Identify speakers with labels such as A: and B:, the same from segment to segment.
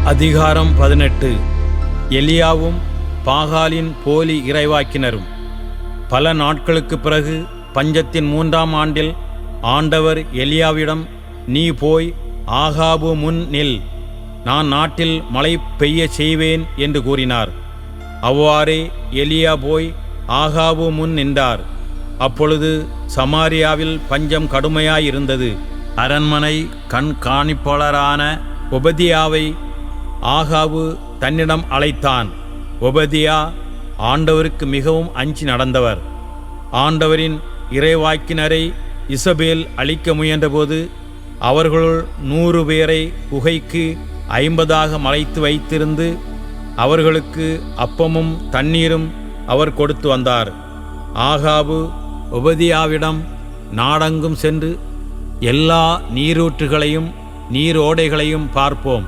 A: அதிகாரம் 18. எலியாவும் பாகாலின் போலி இறைவாக்கினரும். பல நாட்களுக்குப் பிறகு பஞ்சத்தின் 3ஆம் ஆண்டில் ஆண்டவர் எலியாவிடம், நீ போய் ஆகாபு முன் நில், நான் நாட்டில் மழை பெய்ய செய்வேன் என்று கூறினார். அவ்வாறே எலியா போய் ஆகாபு முன் நின்றார். அப்பொழுது சமாரியாவில் பஞ்சம் கடுமையாயிருந்தது. அரண்மனை கண்காணிப்பாளரான ஒபதியாவை ஆகாபு தன்னிடம் அழைத்தான். ஒபதியா ஆண்டவருக்கு மிகவும் அஞ்சி நடந்தவர். ஆண்டவரின் இறைவாக்கினரை இசபேல் அழிக்க முயன்றபோது அவர்களுள் 100 பேரை குகைக்கு 50ஆக மறைத்து வைத்திருந்து அவர்களுக்கு அப்பமும் தண்ணீரும் அவர் கொடுத்து வந்தார். ஆகாபு ஒபதியாவிடம் நாடெங்கும் சென்று எல்லா நீரூற்றுகளையும் நீரோடைகளையும் பார்ப்போம்,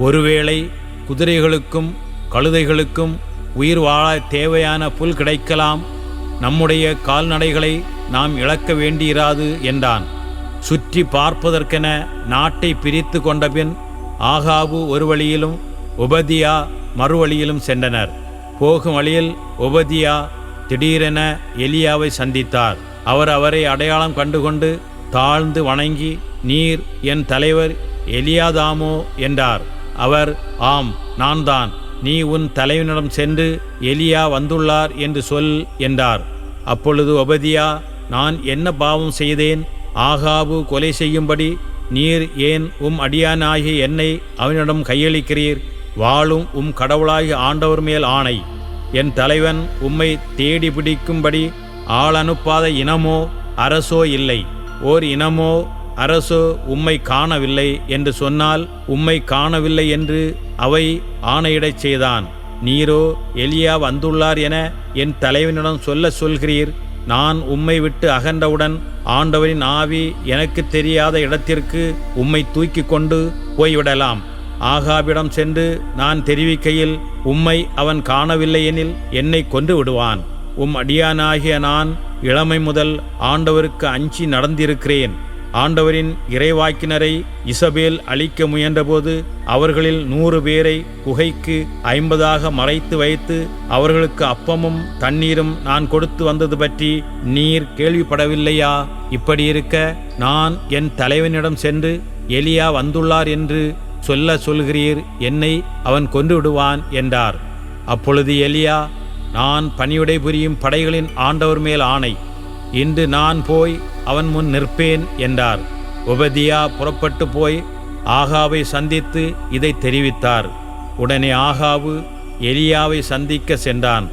A: ஒருவேளை குதிரைகளுக்கும் கழுதைகளுக்கும் உயிர் வாழ தேவையான புல் கிடைக்கலாம், நம்முடைய கால்நடைகளை நாம் இழக்க வேண்டியிராது என்றான். சுற்றி பார்ப்பதற்கென நாட்டை பிரித்து கொண்டபின் ஆகாபு ஒரு வழியிலும் ஒபதியா மறுவழியிலும் சென்றனர். போகும் வழியில் ஒபதியா திடீரென எலியாவை சந்தித்தார். அவர் அவரை அடையாளம் கண்டுகொண்டு தாழ்ந்து வணங்கி, நீர் என் தலைவர் எலியாதாமோ என்றார். அவர், ஆம், நான் தான். நீ உன் தலைவனிடம் சென்று எலியா வந்துள்ளார் என்று சொல் என்றார். அப்பொழுது ஒபதியா, நான் என்ன பாவம் செய்தேன்? ஆகாபு கொலை செய்யும்படி நீர் ஏன் அடியானாகிய என்னை அவனிடம் கையளிக்கிறீர்? வாளும் கடவுளாகிய ஆண்டவர் மேல் ஆணை, என் தலைவன் உம்மை தேடி பிடிக்கும்படி ஆள் அனுப்பாத இனமோ அரசோ இல்லை. ஓர் இனமோ அரசோ உம்மை காணவில்லை என்று சொன்னால் உம்மை காணவில்லை என்று அவை ஆணையிடச் செய்தான். நீரோ எலியா வந்துள்ளார் என என் தலைவனிடம் சொல்கிறீர். நான் உம்மை விட்டு அகன்றவுடன் ஆண்டவரின் ஆவி எனக்கு தெரியாத இடத்திற்கு உம்மை தூக்கி கொண்டு போய்விடலாம். ஆகாபிடம் சென்று நான் தெரிவிக்கையில் உம்மை அவன் காணவில்லை எனில் என்னை கொன்று விடுவான். அடியானாகிய நான் இளமை முதல் ஆண்டவருக்கு அஞ்சி நடந்திருக்கிறேன். ஆண்டவரின் இறைவாக்கினரை இசபேல் அழிக்க முயன்றபோது அவர்களில் 100 பேரை குகைக்கு 50ஆக மறைத்து வைத்து அவர்களுக்கு அப்பமும் தண்ணீரும் நான் கொடுத்து வந்தது பற்றி நீர் கேள்விப்படவில்லையா? இப்படி இருக்க நான் என் தலைவனிடம் சென்று எலியா வந்துள்ளார் என்று சொல்கிறீர், என்னை அவன் கொன்று விடுவான் என்றார். அப்பொழுது எலியா, நான் பணியுடை புரியும் படைகளின் ஆண்டவர் மேல் ஆணை, இன்று நான் போய் அவன் முன் நிற்பேன் என்றார். ஒபதியா புறப்பட்டு போய் ஆகாவை சந்தித்து இதை தெரிவித்தார். உடனே ஆகாபு எலியாவை சந்திக்க சென்றான்.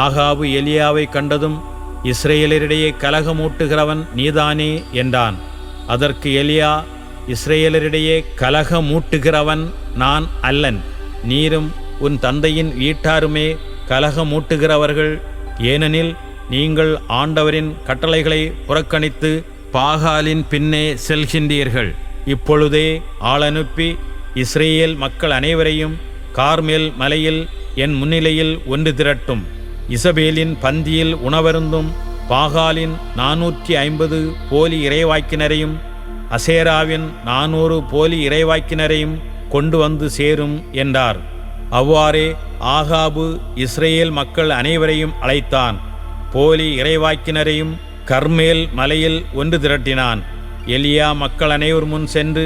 A: ஆகாபு எலியாவை கண்டதும், இஸ்ரேலரிடையே கலகமூட்டுகிறவன் நீதானே என்றான். அதற்கு எலியா, இஸ்ரேலரிடையே கலகமூட்டுகிறவன் நான் அல்லன், நீரும் உன் தந்தையின் வீட்டாருமே கலகமூட்டுகிறவர்கள். ஏனெனில் நீங்கள் ஆண்டவரின் கட்டளைகளை புறக்கணித்து பாகாலின் பின்னே செல்கின்றீர்கள். இப்பொழுதே ஆளனுப்பி இஸ்ரேல் மக்கள் அனைவரையும் கார்மேல் மலையில் என் முன்னிலையில் ஒன்று திரட்டும். இசபேலின் பந்தியில் உணவருந்தும் பாகாலின் 450 போலி இறைவாக்கினரையும் அசேராவின் 400 போலி இறைவாக்கினரையும் கொண்டு வந்து சேரும் என்றார். அவ்வாறே ஆகாபு இஸ்ரேல் மக்கள் அனைவரையும் அழைத்தான். போலி இறைவாக்கினரையும் கர்மேல் மலையில் ஒன்று திரட்டினான். எலியா மக்கள் அனைவர் முன் சென்று,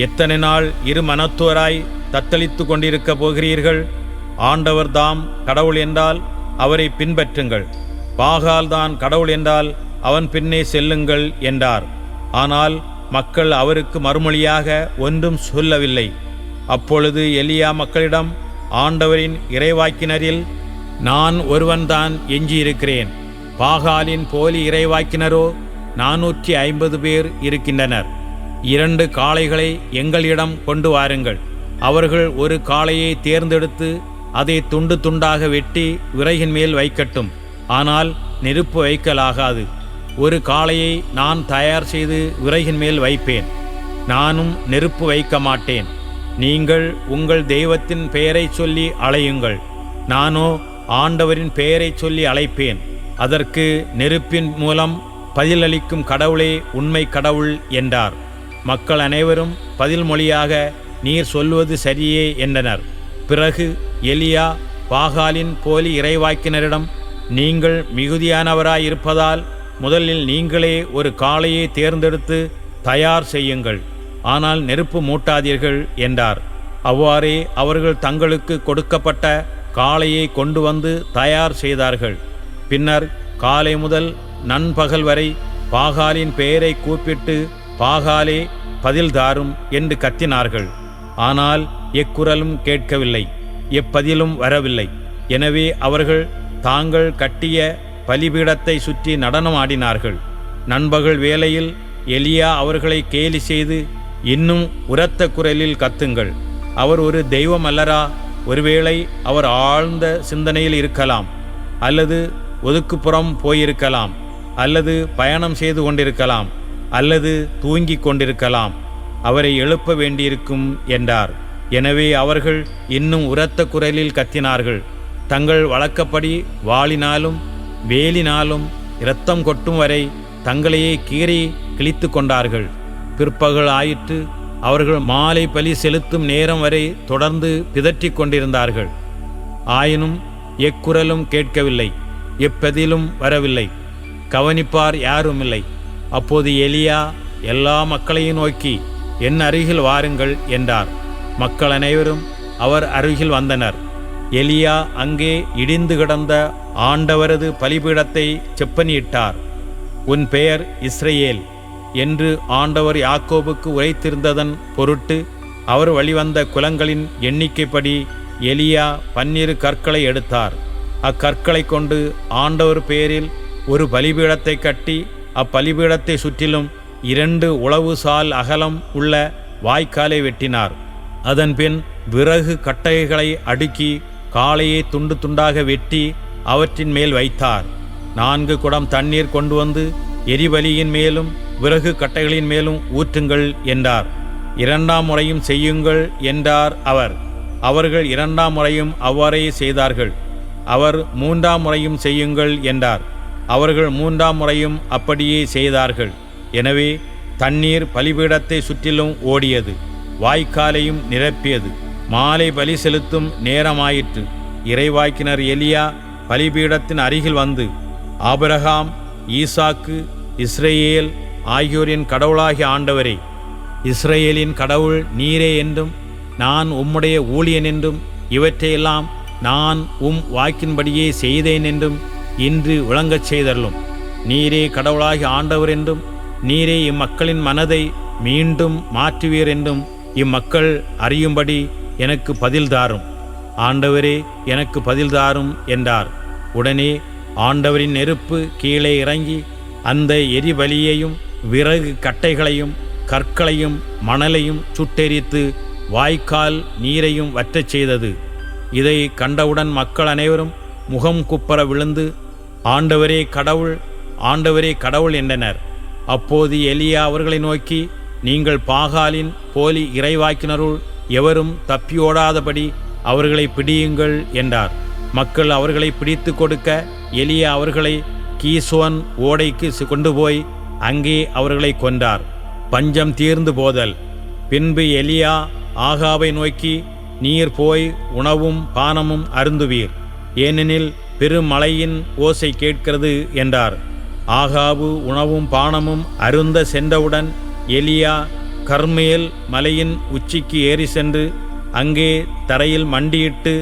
A: எத்தனை நாள் இரு மனத்தோராய் தத்தளித்து கொண்டிருக்க போகிறீர்கள்? ஆண்டவர் தாம் கடவுள் என்றால் அவரை பின்பற்றுங்கள், பாகால் தான் கடவுள் என்றால் அவன் பின்னே செல்லுங்கள் என்றார். ஆனால் மக்கள் அவருக்கு மறுமொழியாக ஒன்றும் சொல்லவில்லை. அப்பொழுது எலியா மக்களிடம், ஆண்டவரின் இறைவாக்கினரில் நான் ஒருவன்தான் எஞ்சியிருக்கிறேன். பாகாலின் போலி இறைவாக்கினரோ 450 பேர் இருக்கின்றனர். 2 காளைகளை எங்களிடம் கொண்டு வாருங்கள். அவர்கள் ஒரு காளையை தேர்ந்தெடுத்து அதை துண்டு துண்டாக வெட்டி விறகின் மேல் வைக்கட்டும். ஆனால் நெருப்பு வைக்கலாகாது. ஒரு காளையை நான் தயார் செய்து விறகின் மேல் வைப்பேன். நானும் நெருப்பு வைக்க மாட்டேன். நீங்கள் உங்கள் தெய்வத்தின் பெயரை சொல்லி அழையுங்கள். நானோ ஆண்டவரின் பெயரை சொல்லி அழைப்பேன். அதற்கு நெருப்பின் மூலம் பதிலளிக்கும் கடவுளே உண்மை கடவுள் என்றார். மக்கள் அனைவரும் பதில் மொழியாக, நீர் சொல்வது சரியே என்றனர். பிறகு எலியா பாகாலின் போலி இறைவாக்கினரிடம், நீங்கள் மிகுதியானவராயிருப்பதால் முதலில் நீங்களே ஒரு காளையை தேர்ந்தெடுத்து தயார் செய்யுங்கள், ஆனால் நெருப்பு மூட்டாதீர்கள் என்றார். அவ்வாறே அவர்கள் தங்களுக்கு கொடுக்கப்பட்ட காளையை கொண்டு வந்து தயார் செய்தார்கள். பின்னர் காலை முதல் நண்பகல் வரை பாகாலின் பெயரை கூப்பிட்டு, பாகாலே பதில் தாரும் என்று கத்தினார்கள். ஆனால் எக்குரலும் கேட்கவில்லை, எப்பதிலும் வரவில்லை. எனவே அவர்கள் தாங்கள் கட்டிய பலிபீடத்தை சுற்றி நடனம் ஆடினார்கள். நண்பகல் வேளையில் எலியா அவர்களை கேலி செய்து, இன்னும் உரத்த குரலில் கத்துங்கள், அவர் ஒரு தெய்வம் அல்லரா? ஒருவேளை அவர் ஆழ்ந்த சிந்தனையில் இருக்கலாம், அல்லது ஒதுக்குப்புறம் போயிருக்கலாம், அல்லது பயணம் செய்து கொண்டிருக்கலாம், அல்லது தூங்கிக் கொண்டிருக்கலாம். அவரை எழுப்ப வேண்டியிருக்கும் என்றார். எனவே அவர்கள் இன்னும் உரத்த குரலில் கத்தினார்கள். தங்கள் வழக்கப்படி வாளினாலும் வேலினாலும் இரத்தம் கொட்டும் வரை தங்களையே கீறி கிழித்து கொண்டார்கள். பிற்பகல் ஆயிற்று. அவர்கள் மாலை பலி செலுத்தும் நேரம் வரை தொடர்ந்து பிதற்றிக் கொண்டிருந்தார்கள். ஆயினும் எக்குரலும் கேட்கவில்லை, எப்பதிலும் வரவில்லை. கவனிப்பார் யாருமில்லை. அப்போது எலியா எல்லா மக்களையும் நோக்கி, என் அருகில் வாருங்கள் என்றார். மக்கள் அனைவரும் அவர் அருகில் வந்தனர். எலியா அங்கே இடிந்து கிடந்த ஆண்டவரது பலிபீடத்தை செப்பனிட்டார். உன் பெயர் இஸ்ரவேல் என்று ஆண்டவர் யாக்கோபுக்கு உரைத்திருந்ததன் பொருட்டு அவர் வழிவந்த குலங்களின் எண்ணிக்கைப்படி எலியா 12 கற்களை எடுத்தார். அக்கற்களை கொண்டு ஆண்டவர் பெயரில் ஒரு பலிபீடத்தை கட்டி அப்பலிபீடத்தை சுற்றிலும் 2 உளவு சால் அகலம் உள்ள வாய்க்காலை வெட்டினார். அதன்பின் விறகு கட்டைகளை அடுக்கி காளையை துண்டு துண்டாக வெட்டி அவற்றின் மேல் வைத்தார். 4 குடம் தண்ணீர் கொண்டு வந்து எரிபலியின் மேலும் விறகு கட்டைகளின் மேலும் ஊற்றுங்கள் என்றார். 2ஆம் முறையும் செய்யுங்கள் என்றார் அவர். அவர்கள் 2ஆம் முறையும் அவ்வாறே செய்தார்கள். அவர் 3ஆம் முறையும் செய்யுங்கள் என்றார். அவர்கள் 3ஆம் முறையும் அப்படியே செய்தார்கள். எனவே தண்ணீர் பலிபீடத்தை சுற்றிலும் ஓடியது, வாய்க்காலையும் நிரப்பியது. மாலை பலி செலுத்தும் நேரமாயிற்று. இறைவாக்கினர் எலியா பலிபீடத்தின் அருகில் வந்து, ஆபிரகாம், ஈசாக்கு, இஸ்ரவேல் ஆகியோரின் கடவுளாகிய ஆண்டவரே, இஸ்ரவேலின் கடவுள் நீரே என்றும் நான் உம்முடைய ஊழியன் என்றும் இவற்றையெல்லாம் நான் வாக்கின்படியே செய்தேன் என்றும் இன்று விளங்கச் செய்தருளும். நீரே கடவுளாகிய ஆண்டவர் என்றும் நீரே இம்மக்களின் மனதை மீண்டும் மாற்றுவீர் என்றும் இம்மக்கள் அறியும்படி எனக்கு பதில் தாரும். ஆண்டவரே, எனக்கு பதில் தாரும் என்றார். உடனே ஆண்டவரின் நெருப்பு கீழே இறங்கி அந்த எரிபலியையும் விறகு கட்டைகளையும் கற்களையும் மணலையும் சுட்டெரித்து வாய்க்கால் நீரையும் வற்றச் செய்தது. இதை கண்டவுடன் மக்கள் அனைவரும் முகம் குப்பர விழுந்து, ஆண்டவரே கடவுள், ஆண்டவரே கடவுள் என்றனர். அப்போது எலியா அவர்களை நோக்கி, நீங்கள் பாகாலின் போலி இறைவாக்கினருள் எவரும் தப்பியோடாதபடி அவர்களை பிடியுங்கள் என்றார். மக்கள் அவர்களை பிடித்து கொடுக்க எலியா அவர்களை கீசோன் ஓடைக்கு கொண்டு போய் அங்கே அவர்களை கொன்றார். பஞ்சம் தீர்ந்து போதல். பின்பு எலியா ஆகாபை நோக்கி, நீர் போய் உணவும் பானமும் அருந்துவீர், ஏனெனில் பெருமழையின் ஓசை கேட்கிறது என்றார். ஆகாபு உணவும் பானமும் அருந்த சென்றவுடன் எலியா கர்மேல் மலையின் உச்சிக்கு ஏறி சென்று அங்கே தரையில் மண்டியிட்டு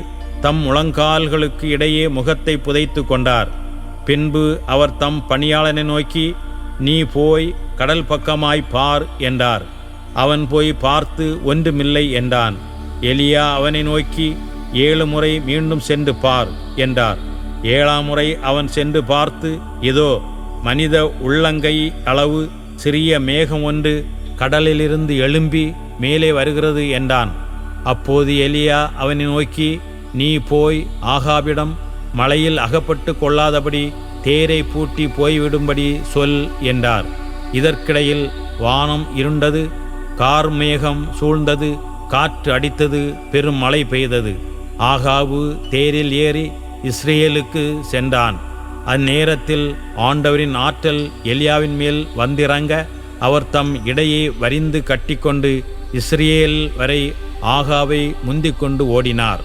A: தம் முழங்கால்களுக்கு இடையே முகத்தை புதைத்து கொண்டார். பின்பு அவர் தம் பணியாளனை நோக்கி, நீ போய் கடல் பக்கமாய் பார் என்றார். அவன் போய் பார்த்து ஒன்றுமில்லை என்றான். எலியா அவனை நோக்கி, 7 முறை மீண்டும் சென்று பார் என்றார். 7ஆம் முறை அவன் சென்று பார்த்து, இதோ மனித உள்ளங்கை அளவு சிறிய மேகம் ஒன்று கடலிலிருந்து எழும்பி மேலே வருகிறது என்றான். அப்போது எலியா அவனை நோக்கி, நீ போய் ஆகாபிடம் மலையில் அகப்பட்டு கொள்ளாதபடி தேரை பூட்டி போய்விடும்படி சொல் என்றார். இதற்கிடையில் வானம் இருண்டது, கார்மேகம் சூழ்ந்தது, காற்று அடித்தது, பெரும் மழை பெய்தது. ஆகாபு தேரில் ஏறி இஸ்ரேலுக்கு சென்றான். அந்நேரத்தில் ஆண்டவரின் ஆற்றல் எலியாவின் மேல் வந்திறங்க அவர் தம் இடையே வரிந்து கட்டிக்கொண்டு இஸ்ரேல் வரை ஆகாவை முந்திக் கொண்டு ஓடினார்.